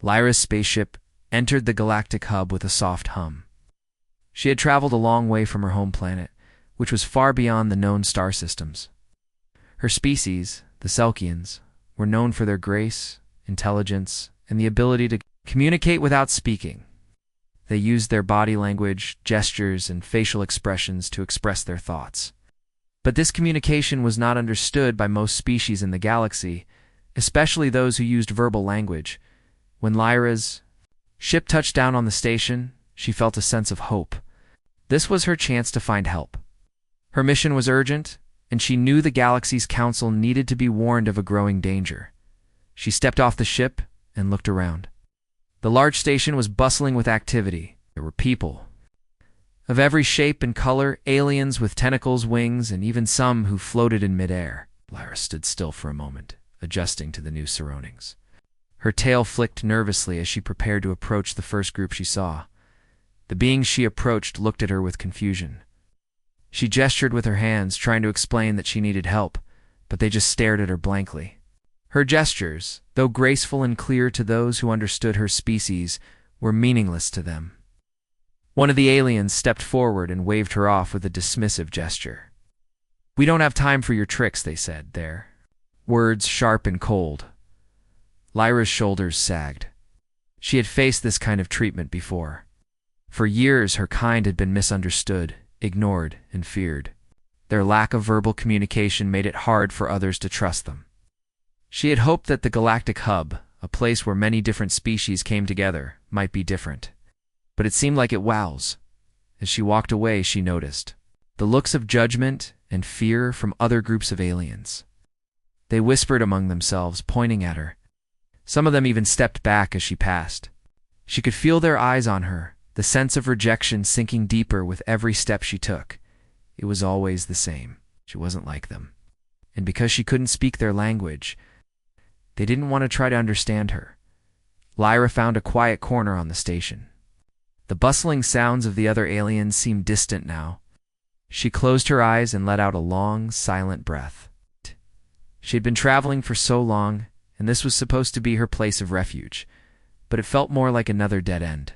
Lyra's spaceship entered the galactic hub with a soft hum. She had traveled a long way from her home planet, which was far beyond the known star systems. Her species, the Selkians, were known for their grace, intelligence, and the ability to communicate without speaking. They used their body language, gestures, and facial expressions to express their thoughts. But this communication was not understood by most species in the galaxy, especially those who used verbal language. When Lyra's ship touched down on the station, she felt a sense of hope. This was her chance to find help. Her mission was urgent, and she knew the galaxy's council needed to be warned of a growing danger. She stepped off the ship and looked around. The large station was bustling with activity. There were people of every shape and color, aliens with tentacles, wings, and even some who floated in midair. Lyra stood still for a moment, adjusting to the new surroundings. Her tail flicked nervously as she prepared to approach the first group she saw. The beings she approached looked at her with confusion. She gestured with her hands, trying to explain that she needed help, but they just stared at her blankly. Her gestures, though graceful and clear to those who understood her species, were meaningless to them. One of the aliens stepped forward and waved her off with a dismissive gesture. "We don't have time for your tricks," they said, their words sharp and cold. Lyra's shoulders sagged. She had faced this kind of treatment before. For years, her kind had been misunderstood, ignored, and feared. Their lack of verbal communication made it hard for others to trust them. She had hoped that the galactic hub, a place where many different species came together, might be different. But it seemed like it was. As she walked away, she noticed the looks of judgment and fear from other groups of aliens. They whispered among themselves, pointing at her. Some of them even stepped back as she passed. She could feel their eyes on her, the sense of rejection sinking deeper with every step she took. It was always the same. She wasn't like them. And because she couldn't speak their language, they didn't want to try to understand her. Lyra found a quiet corner on the station. The bustling sounds of the other aliens seemed distant now. She closed her eyes and let out a long, silent breath. She had been traveling for so long, and this was supposed to be her place of refuge, but it felt more like another dead end.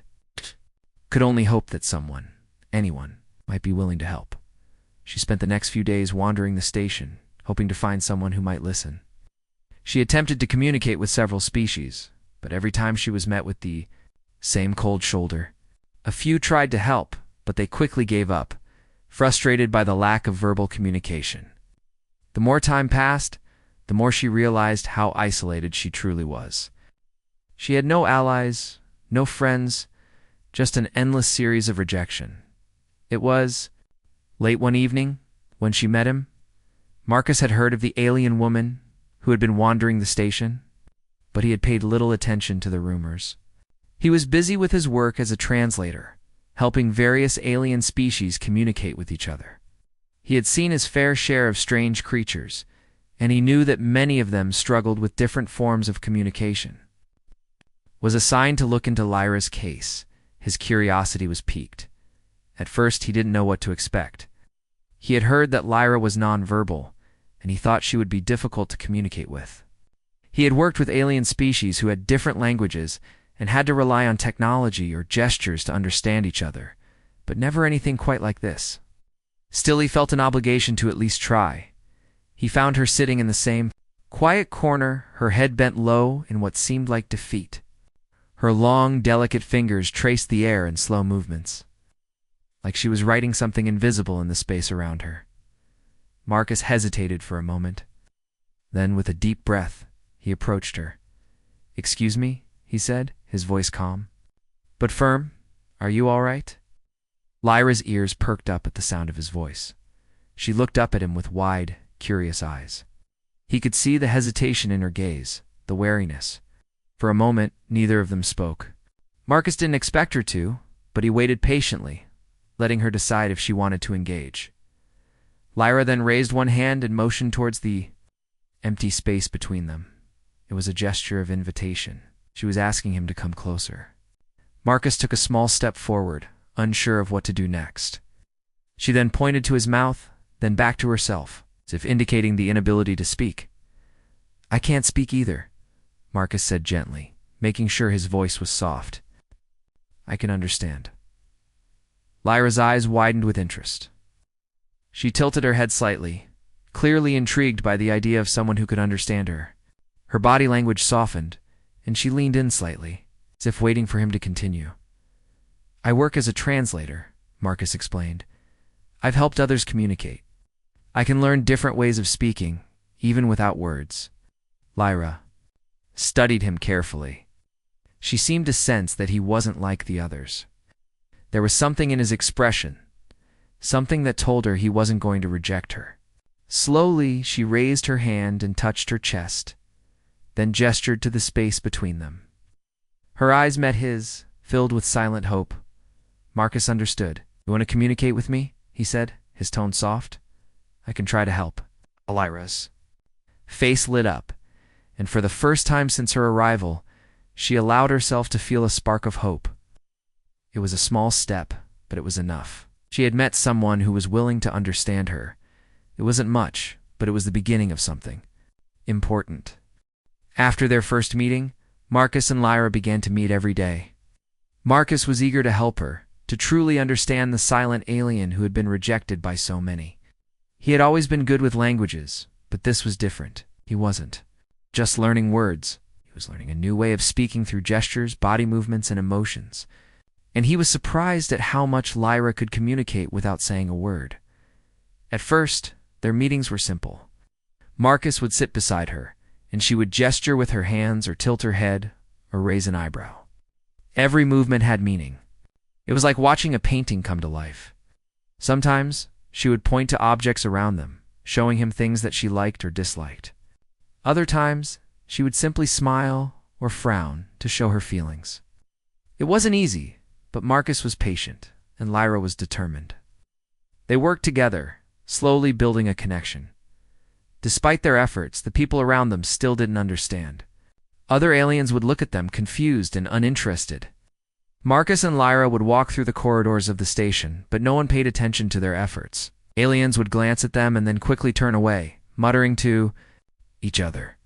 Could only hope that someone, anyone, might be willing to help. She spent the next few days wandering the station, hoping to find someone who might listen. She attempted to communicate with several species, but every time she was met with the same cold shoulder. A few tried to help, but they quickly gave up, frustrated by the lack of verbal communication. The more time passed, the more she realized how isolated she truly was. She had no allies, no friends, just an endless series of rejection. It was late one evening, when she met him. Marcus had heard of the alien woman who had been wandering the station, but he had paid little attention to the rumors. He was busy with his work as a translator, helping various alien species communicate with each other. He had seen his fair share of strange creatures, and he knew that many of them struggled with different forms of communication. Was assigned to look into Lyra's case. His curiosity was piqued. At first, he didn't know what to expect. He had heard that Lyra was nonverbal, and he thought she would be difficult to communicate with. He had worked with alien species who had different languages and had to rely on technology or gestures to understand each other, but never anything quite like this. Still, he felt an obligation to at least try. He found her sitting in the same quiet corner, her head bent low in what seemed like defeat. Her long, delicate fingers traced the air in slow movements, like she was writing something invisible in the space around her. Marcus hesitated for a moment. Then, with a deep breath, he approached her. "Excuse me," he said, his voice calm, but firm. "Are you all right?" Lyra's ears perked up at the sound of his voice. She looked up at him with wide, curious eyes. He could see the hesitation in her gaze, the wariness. For a moment, neither of them spoke. Marcus didn't expect her to, but he waited patiently, letting her decide if she wanted to engage. Lyra then raised one hand and motioned towards the empty space between them. It was a gesture of invitation. She was asking him to come closer. Marcus took a small step forward, unsure of what to do next. She then pointed to his mouth, then back to herself, as if indicating the inability to speak. "I can't speak either," Marcus said gently, making sure his voice was soft. "I can understand." Lyra's eyes widened with interest. She tilted her head slightly, clearly intrigued by the idea of someone who could understand her. Her body language softened, and she leaned in slightly, as if waiting for him to continue. "I work as a translator," Marcus explained. "I've helped others communicate. I can learn different ways of speaking, even without words." Lyra studied him carefully. She seemed to sense that he wasn't like the others. There was something in his expression, something that told her he wasn't going to reject her. Slowly, she raised her hand and touched her chest, then gestured to the space between them. Her eyes met his, filled with silent hope. Marcus understood. "You want to communicate with me?" he said, his tone soft. "I can try to help." Lyra's face lit up, and for the first time since her arrival, she allowed herself to feel a spark of hope. It was a small step, but it was enough. She had met someone who was willing to understand her. It wasn't much, but it was the beginning of something important. After their first meeting, Marcus and Lyra began to meet every day. Marcus was eager to help her, to truly understand the silent alien who had been rejected by so many. He had always been good with languages, but this was different. He wasn't just learning words. He was learning a new way of speaking through gestures, body movements, and emotions. And he was surprised at how much Lyra could communicate without saying a word. At first, their meetings were simple. Marcus would sit beside her, and she would gesture with her hands or tilt her head or raise an eyebrow. Every movement had meaning. It was like watching a painting come to life. Sometimes, she would point to objects around them, showing him things that she liked or disliked. Other times, she would simply smile or frown to show her feelings. It wasn't easy, but Marcus was patient, and Lyra was determined. They worked together, slowly building a connection. Despite their efforts, the people around them still didn't understand. Other aliens would look at them confused and uninterested. Marcus and Lyra would walk through the corridors of the station, but no one paid attention to their efforts. Aliens would glance at them and then quickly turn away, muttering to each other.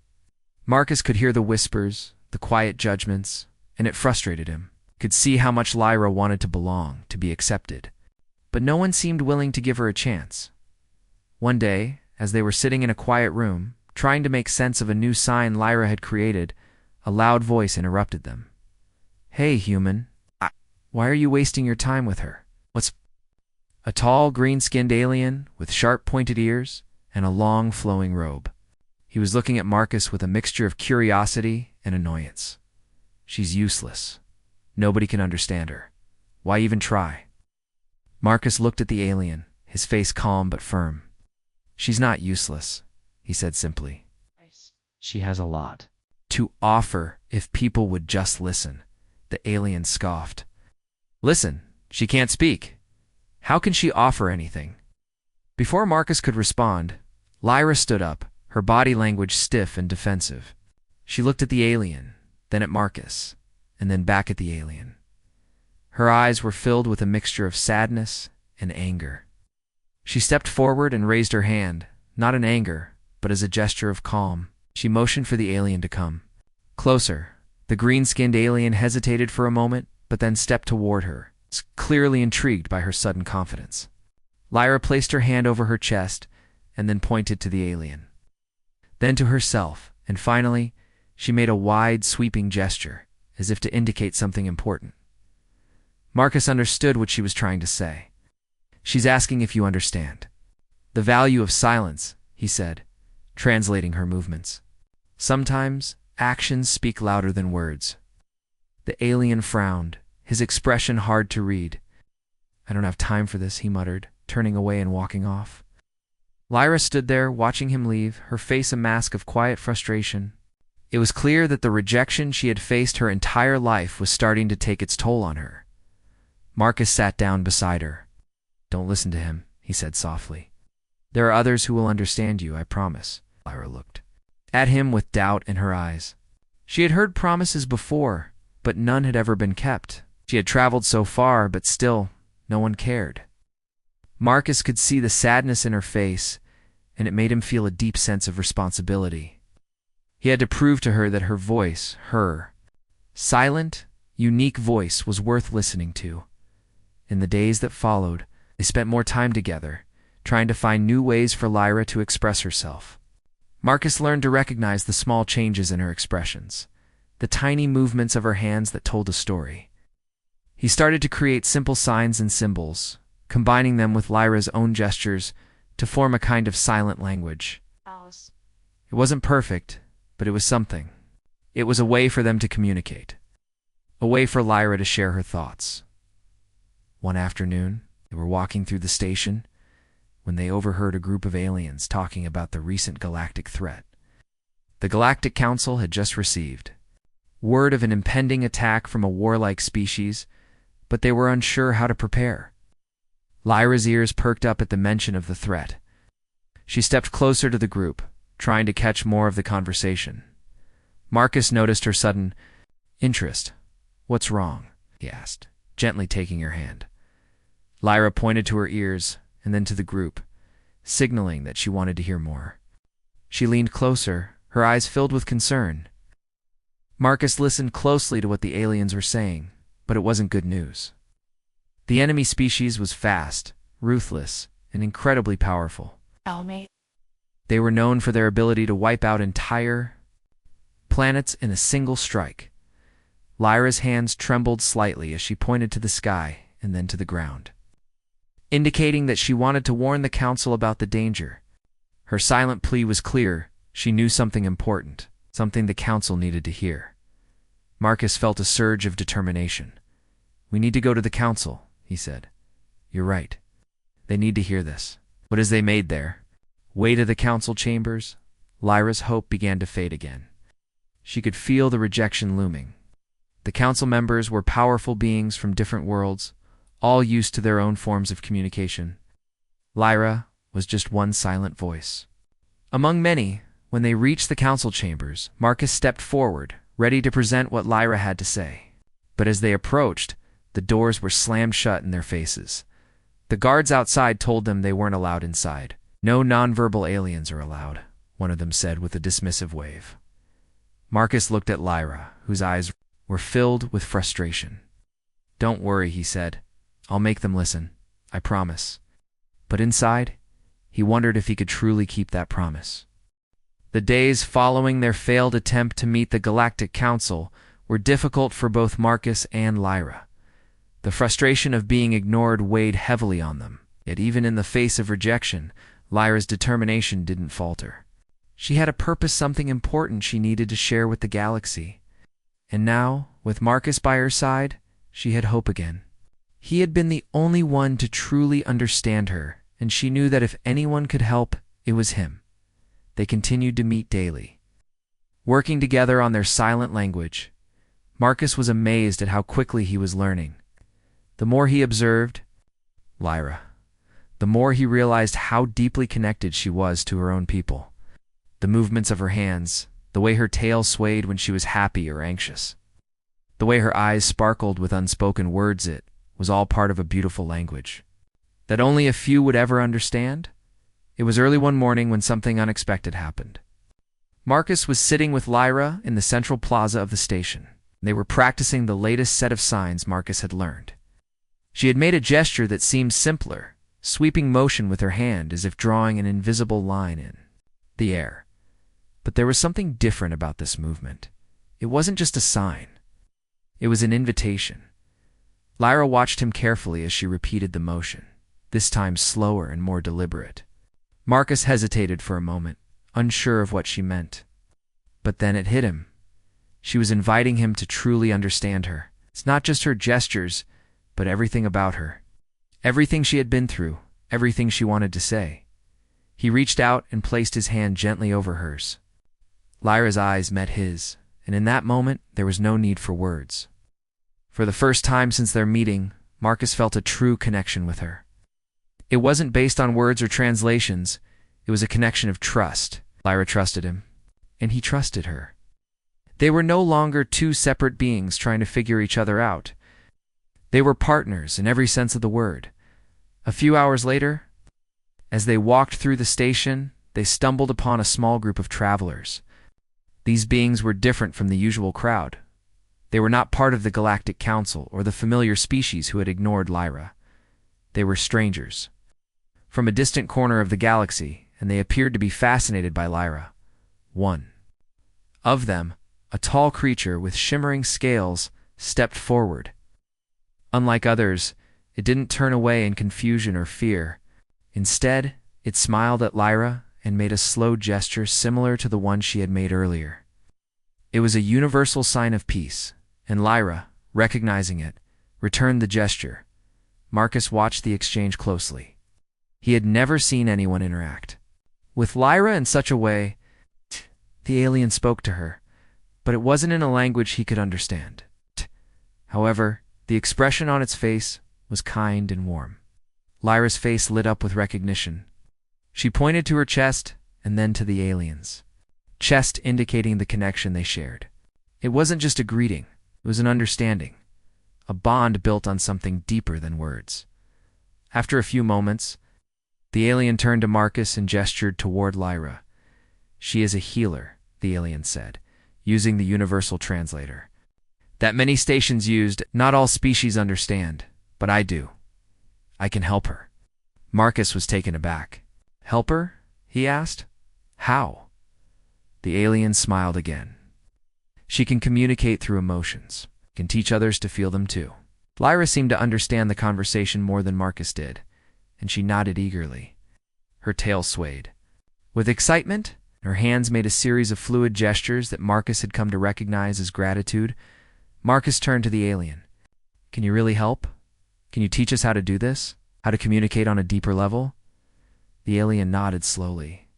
Marcus could hear the whispers, the quiet judgments, and it frustrated him. He could see how much Lyra wanted to belong, to be accepted. But no one seemed willing to give her a chance. One day, as they were sitting in a quiet room, trying to make sense of a new sign Lyra had created, a loud voice interrupted them. "Hey, human. Why are you wasting your time with her? What's—" A tall, green-skinned alien with sharp, pointed ears and a long, flowing robe. He was looking at Marcus with a mixture of curiosity and annoyance. "She's useless. Nobody can understand her. Why even try?" Marcus looked at the alien, his face calm but firm. "She's not useless," he said simply. "She has a lot to offer if people would just listen." The alien scoffed. "Listen, she can't speak. How can she offer anything?" Before Marcus could respond, Lyra stood up, her body language stiff and defensive. She looked at the alien, then at Marcus, and then back at the alien. Her eyes were filled with a mixture of sadness and anger. She stepped forward and raised her hand, not in anger, but as a gesture of calm. She motioned for the alien to come closer. The green-skinned alien hesitated for a moment, but then stepped toward her, clearly intrigued by her sudden confidence. Lyra placed her hand over her chest and then pointed to the alien. Then to herself, and finally, she made a wide, sweeping gesture, as if to indicate something important. Marcus understood what she was trying to say. "She's asking if you understand. The value of silence," he said, translating her movements. "Sometimes, actions speak louder than words." The alien frowned, his expression hard to read. "I don't have time for this," he muttered, turning away and walking off. Lyra stood there, watching him leave, her face a mask of quiet frustration. It was clear that the rejection she had faced her entire life was starting to take its toll on her. Marcus sat down beside her. "Don't listen to him," he said softly. "There are others who will understand you, I promise." Lyra looked at him with doubt in her eyes. She had heard promises before, but none had ever been kept. She had traveled so far, but still, no one cared. Marcus could see the sadness in her face, and it made him feel a deep sense of responsibility. He had to prove to her that her voice, her silent, unique voice was worth listening to. In the days that followed, they spent more time together, trying to find new ways for Lyra to express herself. Marcus learned to recognize the small changes in her expressions, the tiny movements of her hands that told a story. He started to create simple signs and symbols, combining them with Lyra's own gestures to form a kind of silent language. It wasn't perfect, but it was something. It was a way for them to communicate, a way for Lyra to share her thoughts. One afternoon, they were walking through the station when they overheard a group of aliens talking about the recent galactic threat. The Galactic Council had just received word of an impending attack from a warlike species, but they were unsure how to prepare. Lyra's ears perked up at the mention of the threat. She stepped closer to the group, trying to catch more of the conversation. Marcus noticed her sudden interest. "What's wrong?" he asked, gently taking her hand. Lyra pointed to her ears and then to the group, signaling that she wanted to hear more. She leaned closer, her eyes filled with concern. Marcus listened closely to what the aliens were saying, but it wasn't good news. The enemy species was fast, ruthless, and incredibly powerful. They were known for their ability to wipe out entire planets in a single strike. Lyra's hands trembled slightly as she pointed to the sky and then to the ground, indicating that she wanted to warn the council about the danger. Her silent plea was clear. She knew something important, something the council needed to hear. Marcus felt a surge of determination. "We need to go to the council," he said. "You're right. They need to hear this." But as they made their way to the council chambers, Lyra's hope began to fade again. She could feel the rejection looming. The council members were powerful beings from different worlds, all used to their own forms of communication. Lyra was just one silent voice among many. When they reached the council chambers, Marcus stepped forward, ready to present what Lyra had to say. But as they approached, the doors were slammed shut in their faces. The guards outside told them they weren't allowed inside. "No nonverbal aliens are allowed," one of them said with a dismissive wave. Marcus looked at Lyra, whose eyes were filled with frustration. "Don't worry," he said. "I'll make them listen. I promise." But inside, he wondered if he could truly keep that promise. The days following their failed attempt to meet the Galactic Council were difficult for both Marcus and Lyra. The frustration of being ignored weighed heavily on them, yet even in the face of rejection, Lyra's determination didn't falter. She had a purpose, something important she needed to share with the galaxy. And now, with Marcus by her side, she had hope again. He had been the only one to truly understand her, and she knew that if anyone could help, it was him. They continued to meet daily, working together on their silent language. Marcus was amazed at how quickly he was learning. The more he observed Lyra, the more he realized how deeply connected she was to her own people. The movements of her hands, the way her tail swayed when she was happy or anxious, the way her eyes sparkled with unspoken words, it was all part of a beautiful language that only a few would ever understand. It was early one morning when something unexpected happened. Marcus was sitting with Lyra in the central plaza of the station. They were practicing the latest set of signs Marcus had learned. She had made a gesture that seemed simpler, sweeping motion with her hand as if drawing an invisible line in the air. But there was something different about this movement. It wasn't just a sign. It was an invitation. Lyra watched him carefully as she repeated the motion, this time slower and more deliberate. Marcus hesitated for a moment, unsure of what she meant. But then it hit him. She was inviting him to truly understand her. It's not just her gestures, but everything about her. Everything she had been through, everything she wanted to say. He reached out and placed his hand gently over hers. Lyra's eyes met his, and in that moment there was no need for words. For the first time since their meeting, Marcus felt a true connection with her. It wasn't based on words or translations. It was a connection of trust. Lyra trusted him, and he trusted her. They were no longer two separate beings trying to figure each other out. They were partners in every sense of the word. A few hours later, as they walked through the station, they stumbled upon a small group of travelers. These beings were different from the usual crowd. They were not part of the Galactic Council or the familiar species who had ignored Lyra. They were strangers from a distant corner of the galaxy, and they appeared to be fascinated by Lyra. One of them, a tall creature with shimmering scales, stepped forward. Unlike others, it didn't turn away in confusion or fear. Instead, it smiled at Lyra and made a slow gesture similar to the one she had made earlier. It was a universal sign of peace, and Lyra, recognizing it, returned the gesture. Marcus watched the exchange closely. He had never seen anyone interact with Lyra in such a way. The alien spoke to her, but it wasn't in a language he could understand. However, the expression on its face was kind and warm. Lyra's face lit up with recognition. She pointed to her chest and then to the alien's chest, indicating the connection they shared. It wasn't just a greeting, it was an understanding, a bond built on something deeper than words. After a few moments, the alien turned to Marcus and gestured toward Lyra. "She is a healer," the alien said, using the universal translator that many stations used. "Not all species understand, but I do. I can help her." Marcus was taken aback. "Help her?" he asked. "How?" The alien smiled again. "She can communicate through emotions, can teach others to feel them too." Lyra seemed to understand the conversation more than Marcus did, and she nodded eagerly. Her tail swayed with excitement. Her hands made a series of fluid gestures that Marcus had come to recognize as gratitude. Marcus turned to the alien. "Can you really help? Can you teach us how to do this? How to communicate on a deeper level?" The alien nodded slowly.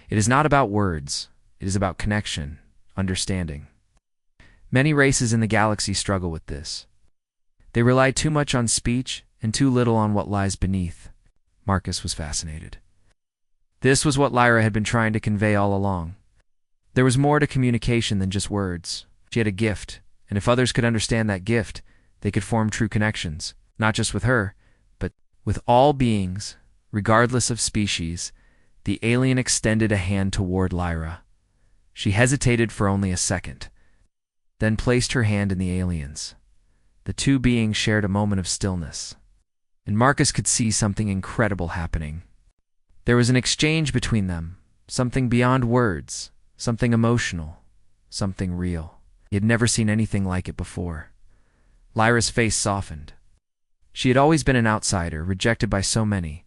"It is not about words. It is about connection, understanding. Many races in the galaxy struggle with this. They rely too much on speech and too little on what lies beneath." Marcus was fascinated. This was what Lyra had been trying to convey all along. There was more to communication than just words. She had a gift, and if others could understand that gift, they could form true connections, not just with her, but with all beings, regardless of species. The alien extended a hand toward Lyra. She hesitated for only a second, then placed her hand in the alien's. The two beings shared a moment of stillness, and Marcus could see something incredible happening. There was an exchange between them, something beyond words, something emotional, something real. He had never seen anything like it before. Lyra's face softened. She had always been an outsider, rejected by so many,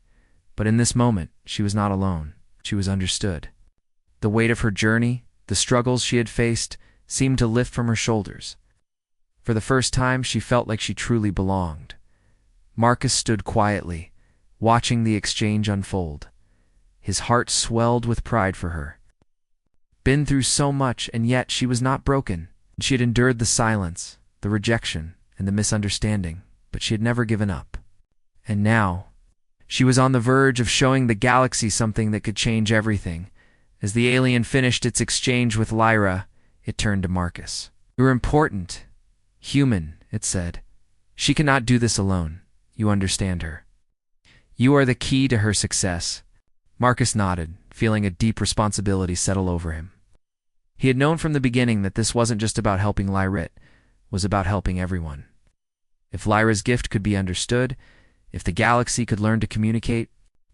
but in this moment, she was not alone. She was understood. The weight of her journey, the struggles she had faced, seemed to lift from her shoulders. For the first time, she felt like she truly belonged. Marcus stood quietly, watching the exchange unfold. His heart swelled with pride for her. Been through so much, and yet she was not broken. She had endured the silence, the rejection, and the misunderstanding, but she had never given up. And now, she was on the verge of showing the galaxy something that could change everything. As the alien finished its exchange with Lyra, it turned to Marcus. "You're important. Human," it said. "She cannot do this alone. You understand her. You are the key to her success." Marcus nodded, feeling a deep responsibility settle over him. He had known from the beginning that this wasn't just about helping Lyra, it was about helping everyone. If Lyra's gift could be understood, if the galaxy could learn to communicate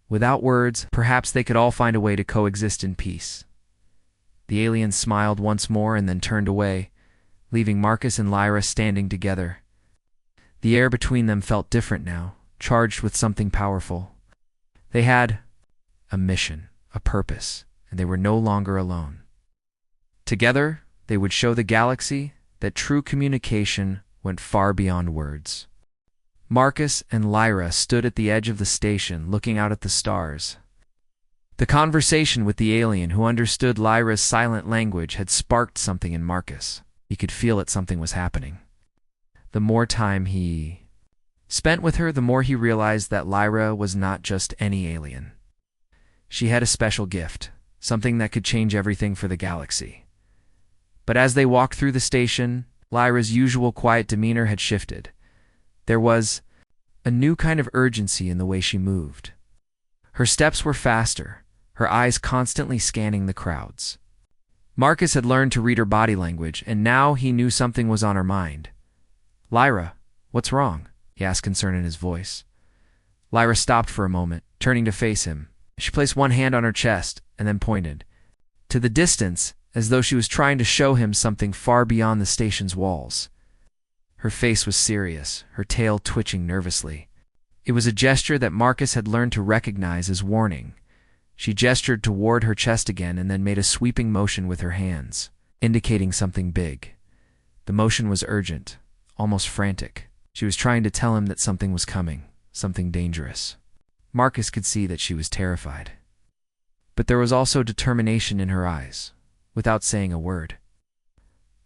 without words, perhaps they could all find a way to coexist in peace. The alien smiled once more and then turned away, leaving Marcus and Lyra standing together. The air between them felt different now, charged with something powerful. They had a mission, a purpose, and they were no longer alone. Together, they would show the galaxy that true communication went far beyond words. Marcus and Lyra stood at the edge of the station, looking out at the stars. The conversation with the alien who understood Lyra's silent language had sparked something in Marcus. He could feel that something was happening. The more time he spent with her, the more he realized that Lyra was not just any alien. She had a special gift, something that could change everything for the galaxy. But as they walked through the station, Lyra's usual quiet demeanor had shifted. There was a new kind of urgency in the way she moved. Her steps were faster, her eyes constantly scanning the crowds. Marcus had learned to read her body language, and now he knew something was on her mind. "Lyra, what's wrong?" he asked, concern in his voice. Lyra stopped for a moment, turning to face him. She placed one hand on her chest and then pointed to the distance, as though she was trying to show him something far beyond the station's walls. Her face was serious, her tail twitching nervously. It was a gesture that Marcus had learned to recognize as warning. She gestured toward her chest again and then made a sweeping motion with her hands, indicating something big. The motion was urgent, almost frantic. She was trying to tell him that something was coming, something dangerous. Marcus could see that she was terrified. But there was also determination in her eyes, without saying a word.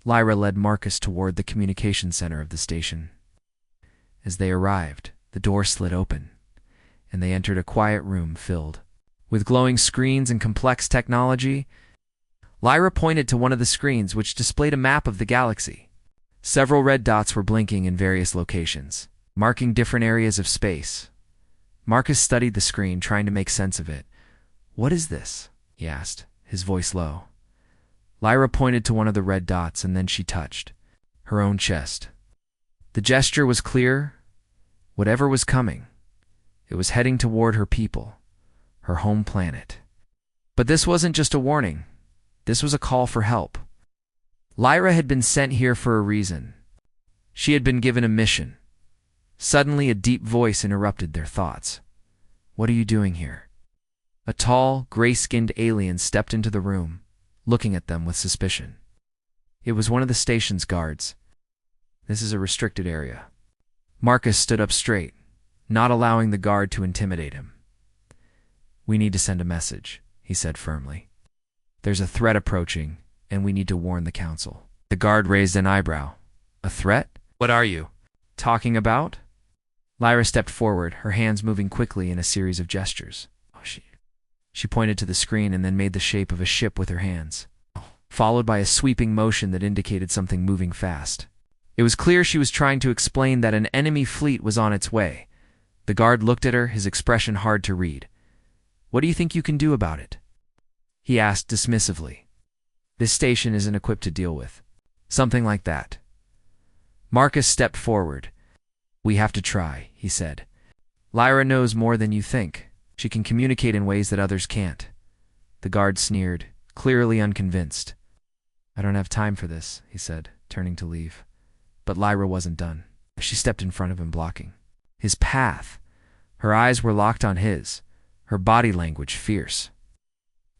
Lyra led Marcus toward the communication center of the station. As they arrived, the door slid open, and they entered a quiet room filled with glowing screens and complex technology. Lyra pointed to one of the screens, which displayed a map of the galaxy. Several red dots were blinking in various locations, marking different areas of space. Marcus studied the screen, trying to make sense of it. "What is this?" he asked, his voice low. Lyra pointed to one of the red dots, and then she touched her own chest. The gesture was clear. Whatever was coming, it was heading toward her people, her home planet. But this wasn't just a warning. This was a call for help. Lyra had been sent here for a reason. She had been given a mission. Suddenly, a deep voice interrupted their thoughts. "What are you doing here?" A tall, gray-skinned alien stepped into the room, looking at them with suspicion. It was one of the station's guards. "This is a restricted area." Marcus stood up straight, not allowing the guard to intimidate him. "We need to send a message," he said firmly. "There's a threat approaching, and we need to warn the council." The guard raised an eyebrow. "A threat? What are you talking about?" Lyra stepped forward, her hands moving quickly in a series of gestures. She pointed to the screen and then made the shape of a ship with her hands, followed by a sweeping motion that indicated something moving fast. It was clear she was trying to explain that an enemy fleet was on its way. The guard looked at her, his expression hard to read. "What do you think you can do about it?" he asked dismissively. "This station isn't equipped to deal with something like that." Marcus stepped forward. "We have to try," he said. "Lyra knows more than you think. She can communicate in ways that others can't." The guard sneered, clearly unconvinced. "I don't have time for this," he said, turning to leave. But Lyra wasn't done. She stepped in front of him, blocking his path. Her eyes were locked on his, her body language fierce.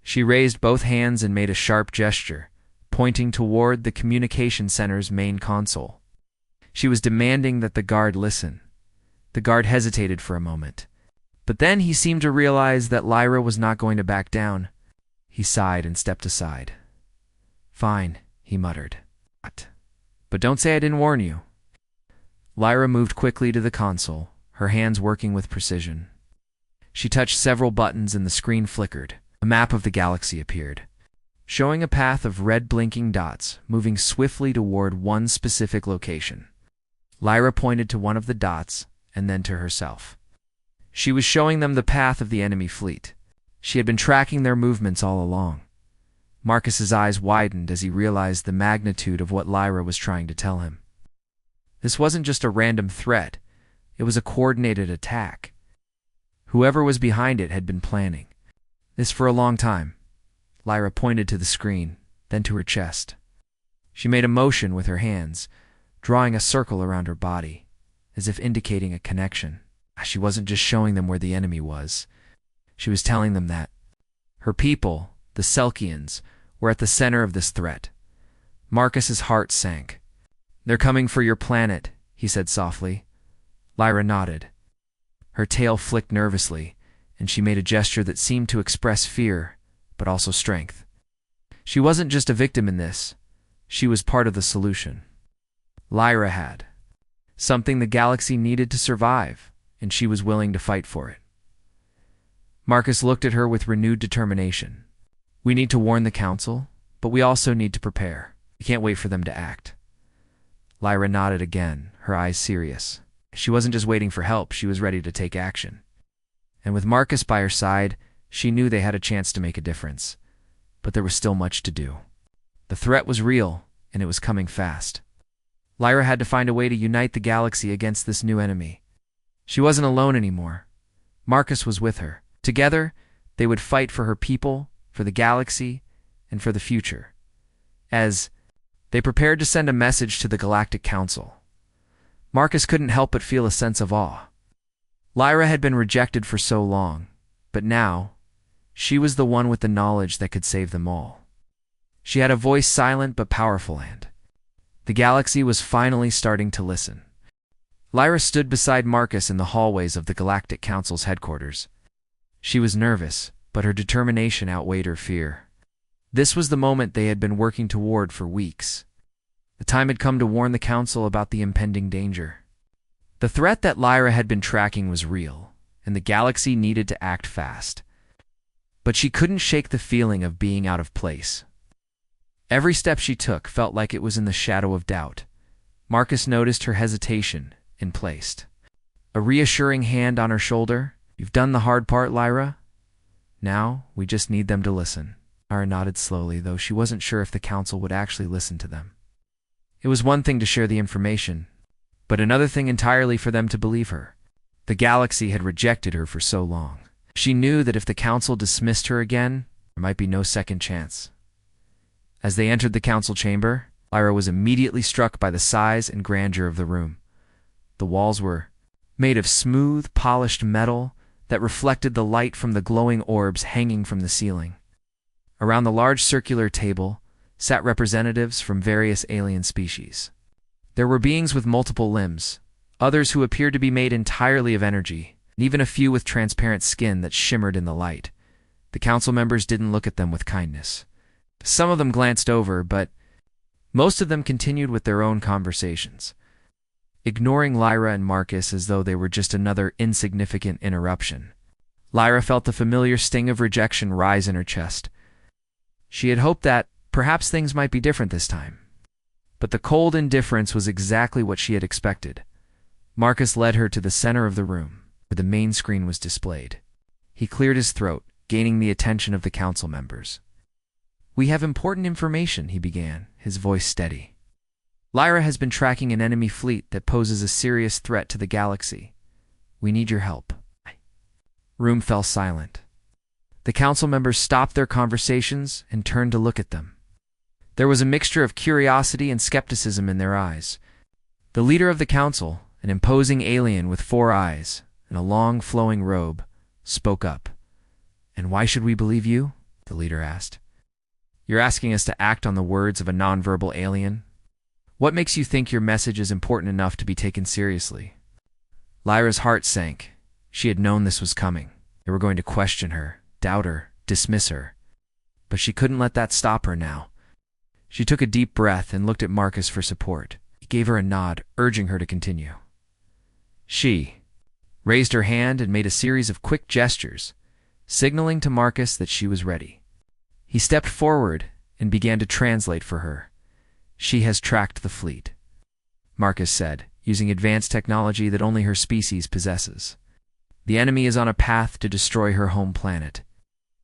She raised both hands and made a sharp gesture, pointing toward the communication center's main console. She was demanding that the guard listen. The guard hesitated for a moment, but then he seemed to realize that Lyra was not going to back down. He sighed and stepped aside. "Fine," he muttered. "But don't say I didn't warn you." Lyra moved quickly to the console, her hands working with precision. She touched several buttons and the screen flickered. A map of the galaxy appeared, showing a path of red blinking dots moving swiftly toward one specific location. Lyra pointed to one of the dots and then to herself. She was showing them the path of the enemy fleet. She had been tracking their movements all along. Marcus's eyes widened as he realized the magnitude of what Lyra was trying to tell him. This wasn't just a random threat. It was a coordinated attack. Whoever was behind it had been planning this for a long time. Lyra pointed to the screen, then to her chest. She made a motion with her hands, drawing a circle around her body, as if indicating a connection. She wasn't just showing them where the enemy was. She was telling them that her people, the Selkians, were at the center of this threat. Marcus's heart sank. "They're coming for your planet," he said softly. Lyra nodded. Her tail flicked nervously, and she made a gesture that seemed to express fear, but also strength. She wasn't just a victim in this. She was part of the solution. Lyra had something the galaxy needed to survive, and she was willing to fight for it. Marcus looked at her with renewed determination. "We need to warn the council, but we also need to prepare. We can't wait for them to act." Lyra nodded again, her eyes serious. She wasn't just waiting for help, she was ready to take action. And with Marcus by her side, she knew they had a chance to make a difference. But there was still much to do. The threat was real, and it was coming fast. Lyra had to find a way to unite the galaxy against this new enemy. She wasn't alone anymore. Marcus was with her. Together, they would fight for her people, for the galaxy, and for the future. As they prepared to send a message to the Galactic Council, Marcus couldn't help but feel a sense of awe. Lyra had been rejected for so long, but now, she was the one with the knowledge that could save them all. She had a voice silent but powerful, and the galaxy was finally starting to listen. Lyra stood beside Marcus in the hallways of the Galactic Council's headquarters. She was nervous, but her determination outweighed her fear. This was the moment they had been working toward for weeks. The time had come to warn the Council about the impending danger. The threat that Lyra had been tracking was real, and the galaxy needed to act fast. But she couldn't shake the feeling of being out of place. Every step she took felt like it was in the shadow of doubt. Marcus noticed her hesitation and placed a reassuring hand on her shoulder. "You've done the hard part, Lyra. Now, we just need them to listen." Lyra nodded slowly, though she wasn't sure if the Council would actually listen to them. It was one thing to share the information, but another thing entirely for them to believe her. The galaxy had rejected her for so long. She knew that if the Council dismissed her again, there might be no second chance. As they entered the Council chamber, Lyra was immediately struck by the size and grandeur of the room. The walls were made of smooth, polished metal that reflected the light from the glowing orbs hanging from the ceiling. Around the large circular table sat representatives from various alien species. There were beings with multiple limbs, others who appeared to be made entirely of energy, and even a few with transparent skin that shimmered in the light. The Council members didn't look at them with kindness. Some of them glanced over, but most of them continued with their own conversations, ignoring Lyra and Marcus as though they were just another insignificant interruption. Lyra felt the familiar sting of rejection rise in her chest. She had hoped that perhaps things might be different this time. But the cold indifference was exactly what she had expected. Marcus led her to the center of the room, where the main screen was displayed. He cleared his throat, gaining the attention of the Council members. "We have important information," he began, his voice steady. "Lyra has been tracking an enemy fleet that poses a serious threat to the galaxy. We need your help." Room fell silent. The Council members stopped their conversations and turned to look at them. There was a mixture of curiosity and skepticism in their eyes. The leader of the Council, an imposing alien with 4 eyes and a long, flowing robe, spoke up. "And why should we believe you?" the leader asked. "You're asking us to act on the words of a nonverbal alien? What makes you think your message is important enough to be taken seriously?" Lyra's heart sank. She had known this was coming. They were going to question her, doubt her, dismiss her. But she couldn't let that stop her now. She took a deep breath and looked at Marcus for support. He gave her a nod, urging her to continue. She raised her hand and made a series of quick gestures, signaling to Marcus that she was ready. He stepped forward and began to translate for her. "She has tracked the fleet," Marcus said, using advanced technology that only her species possesses. "The enemy is on a path to destroy her home planet.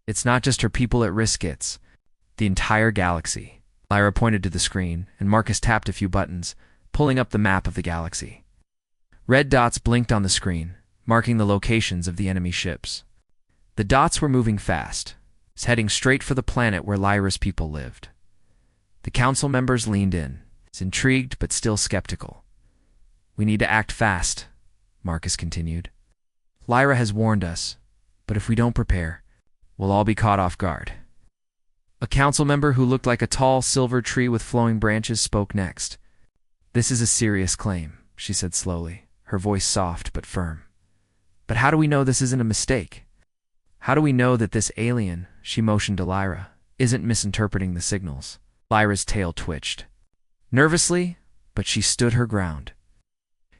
It's not just her people at risk, it's the entire galaxy." Lyra pointed to the screen, and Marcus tapped a few buttons, pulling up the map of the galaxy. Red dots blinked on the screen, marking the locations of the enemy ships. The dots were moving fast, heading straight for the planet where Lyra's people lived. The Council members leaned in, intrigued but still skeptical. "We need to act fast," Marcus continued. "Lyra has warned us, but if we don't prepare, we'll all be caught off guard." A Council member who looked like a tall silver tree with flowing branches spoke next. "This is a serious claim," she said slowly, her voice soft but firm. "But how do we know this isn't a mistake? How do we know that this alien," she motioned to Lyra, "isn't misinterpreting the signals?" Lyra's tail twitched. Nervously, but she stood her ground.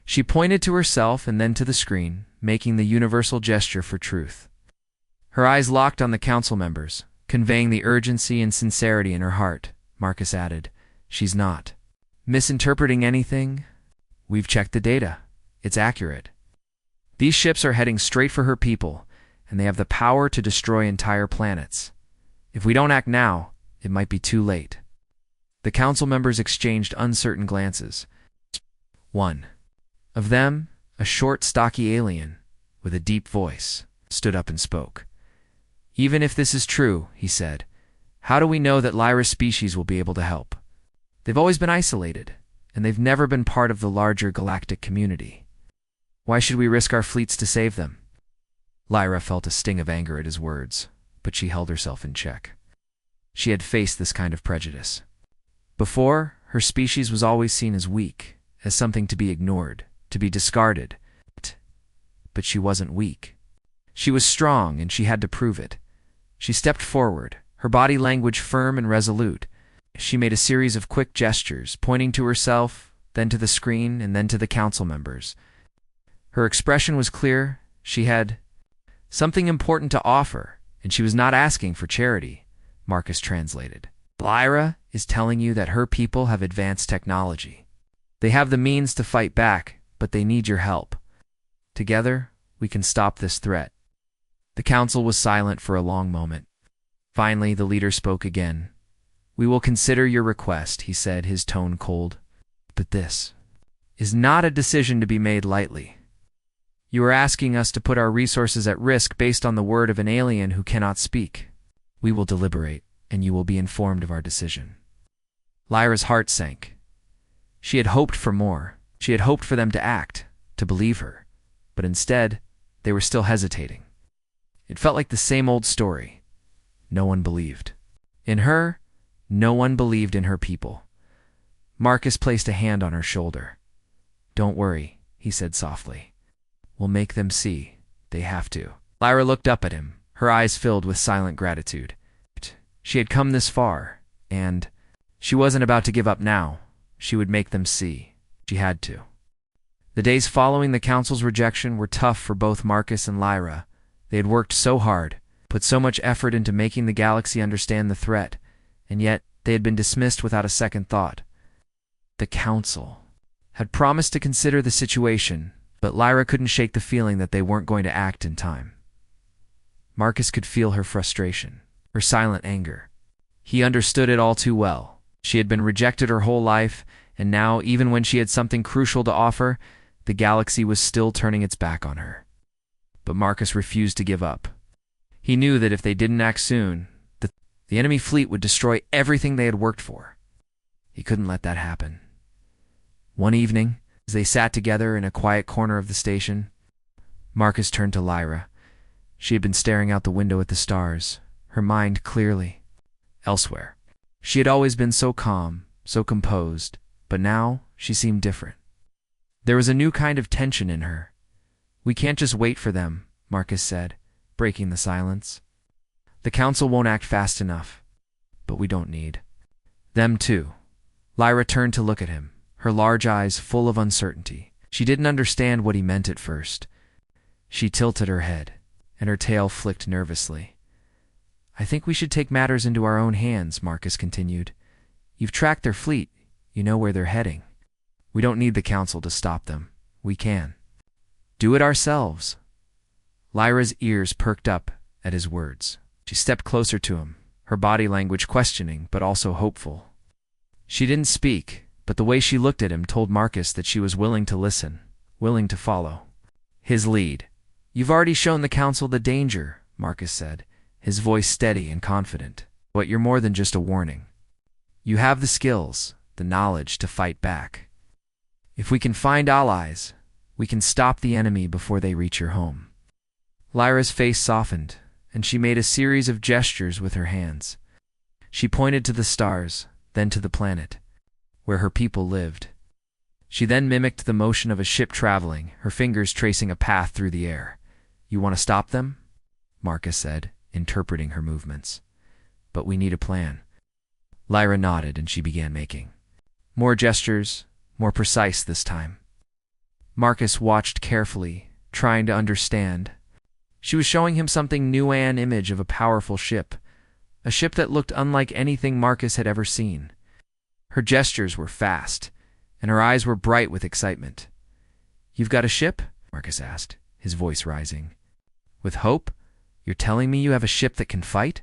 She pointed to herself and then to the screen, making the universal gesture for truth. Her eyes locked on the Council members, conveying the urgency and sincerity in her heart. Marcus added, "She's not misinterpreting anything. We've checked the data. It's accurate. These ships are heading straight for her people, and they have the power to destroy entire planets. If we don't act now, it might be too late." The council members exchanged uncertain glances. One of them, a short, stocky alien with a deep voice, stood up and spoke. "Even if this is true," he said, "how do we know that Lyra's species will be able to help? They've always been isolated, and they've never been part of the larger galactic community. Why should we risk our fleets to save them?" Lyra felt a sting of anger at his words, but she held herself in check. She had faced this kind of prejudice. Before, her species was always seen as weak, as something to be ignored, to be discarded. But she wasn't weak. She was strong, and she had to prove it. She stepped forward, her body language firm and resolute. She made a series of quick gestures, pointing to herself, then to the screen, and then to the council members. Her expression was clear. She had something important to offer, and she was not asking for charity, Marcus translated. Lyra is telling you that her people have advanced technology. They have the means to fight back, but they need your help. Together, we can stop this threat. The council was silent for a long moment. Finally, the leader spoke again. "We will consider your request," he said, his tone cold. "But this is not a decision to be made lightly. You are asking us to put our resources at risk based on the word of an alien who cannot speak. We will deliberate, and you will be informed of our decision." Lyra's heart sank. She had hoped for more. She had hoped for them to act, to believe her. But instead, they were still hesitating. It felt like the same old story. No one believed. In her, no one believed in her people. Marcus placed a hand on her shoulder. "Don't worry," he said softly. "We'll make them see. They have to." Lyra looked up at him, her eyes filled with silent gratitude. She had come this far, and she wasn't about to give up now. She would make them see. She had to. The days following the council's rejection were tough for both Marcus and Lyra. They had worked so hard, put so much effort into making the galaxy understand the threat, and yet they had been dismissed without a second thought. The council had promised to consider the situation, but Lyra couldn't shake the feeling that they weren't going to act in time. Marcus could feel her frustration, her silent anger. He understood it all too well. She had been rejected her whole life, and now, even when she had something crucial to offer, the galaxy was still turning its back on her. But Marcus refused to give up. He knew that if they didn't act soon, the enemy fleet would destroy everything they had worked for. He couldn't let that happen. One evening, as they sat together in a quiet corner of the station, Marcus turned to Lyra. She had been staring out the window at the stars, her mind clearly elsewhere. She had always been so calm, so composed, but now she seemed different. There was a new kind of tension in her. "We can't just wait for them," Marcus said, breaking the silence. "The council won't act fast enough, but we don't need them too." Lyra turned to look at him, her large eyes full of uncertainty. She didn't understand what he meant at first. She tilted her head, and her tail flicked nervously. "I think we should take matters into our own hands," Marcus continued. "You've tracked their fleet. You know where they're heading. We don't need the council to stop them. We can do it ourselves." Lyra's ears perked up at his words. She stepped closer to him, her body language questioning but also hopeful. She didn't speak, but the way she looked at him told Marcus that she was willing to listen, willing to follow his lead. "You've already shown the council the danger," Marcus said, his voice steady and confident. "But you're more than just a warning. You have the skills, the knowledge to fight back. If we can find allies, we can stop the enemy before they reach your home." Lyra's face softened, and she made a series of gestures with her hands. She pointed to the stars, then to the planet, where her people lived. She then mimicked the motion of a ship traveling, her fingers tracing a path through the air. "You want to stop them?" Marcus said, interpreting her movements. "But we need a plan." Lyra nodded, and she began making more gestures, more precise this time. Marcus watched carefully, trying to understand. She was showing him something new, an image of a powerful ship, a ship that looked unlike anything Marcus had ever seen. Her gestures were fast, and her eyes were bright with excitement. "You've got a ship?" Marcus asked, his voice rising. "With hope? You're telling me you have a ship that can fight?"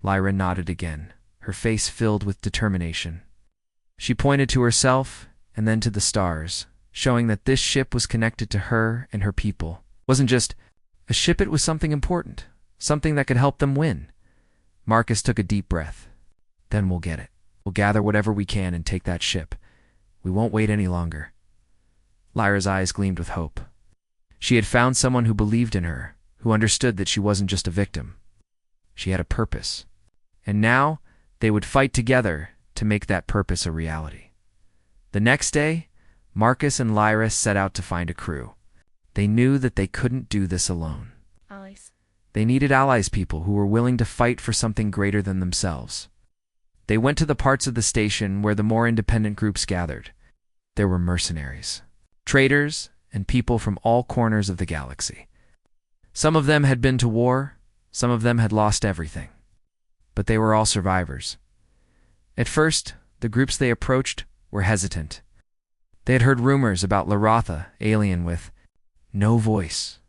Lyra nodded again, her face filled with determination. She pointed to herself and then to the stars, showing that this ship was connected to her and her people. It wasn't just a ship, it was something important, something that could help them win. Marcus took a deep breath. Then we'll get it. We'll gather whatever we can and take that ship. We won't wait any longer. Lyra's eyes gleamed with hope. She had found someone who believed in her, who understood that she wasn't just a victim. She had a purpose. And now they would fight together to make that purpose a reality. The next day, Marcus and Lyra set out to find a crew. They knew that they couldn't do this alone. Allies. They needed allies, people who were willing to fight for something greater than themselves. They went to the parts of the station where the more independent groups gathered. There were mercenaries, traders, and people from all corners of the galaxy. Some of them had been to war, some of them had lost everything. But they were all survivors. At first, the groups they approached were hesitant. They had heard rumors about Laratha, alien with no voice.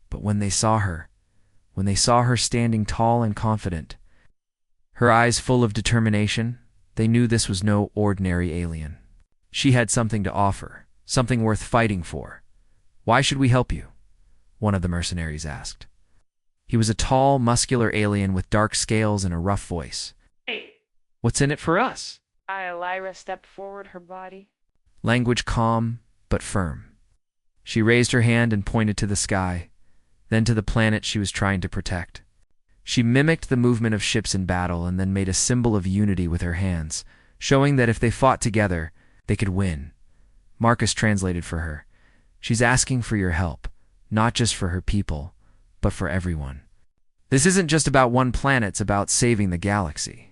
But when they saw her standing tall and confident, her eyes full of determination, they knew this was no ordinary alien. She had something to offer, something worth fighting for. Why should we help you? One of the mercenaries asked. He was a tall, muscular alien with dark scales and a rough voice. Hey. What's in it for us? Lyra stepped forward, her body. Language calm, but firm. She raised her hand and pointed to the sky, then to the planet she was trying to protect. She mimicked the movement of ships in battle and then made a symbol of unity with her hands, showing that if they fought together, they could win. Marcus translated for her. She's asking for your help, not just for her people, but for everyone. This isn't just about one planet, it's about saving the galaxy.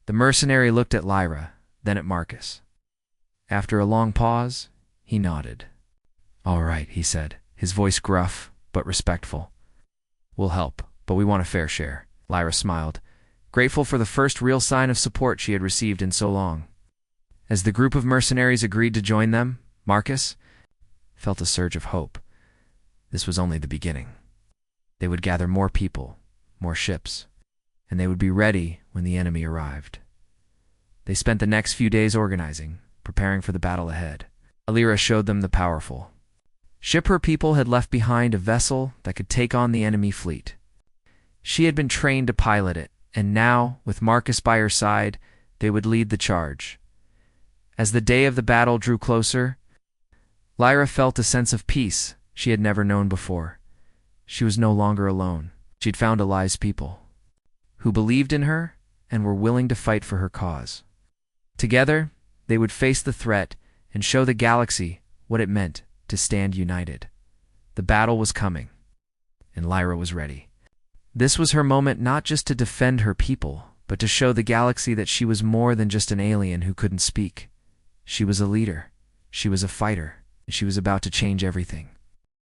The mercenary looked at Lyra, then at Marcus. After a long pause, he nodded. All right, he said, his voice gruff but respectful. We'll help, but we want a fair share. Lyra smiled, grateful for the first real sign of support she had received in so long. As the group of mercenaries agreed to join them, Marcus felt a surge of hope. This was only the beginning. They would gather more people, more ships, and they would be ready when the enemy arrived. They spent the next few days organizing, preparing for the battle ahead. Lyra showed them the powerful ship her people had left behind, a vessel that could take on the enemy fleet. She had been trained to pilot it, and now, with Marcus by her side, they would lead the charge. As the day of the battle drew closer, Lyra felt a sense of peace she had never known before. She was no longer alone. She'd found allies, people who believed in her and were willing to fight for her cause. Together, they would face the threat and show the galaxy what it meant to stand united. The battle was coming, and Lyra was ready. This was her moment, not just to defend her people, but to show the galaxy that she was more than just an alien who couldn't speak. She was a leader, she was a fighter, and she was about to change everything.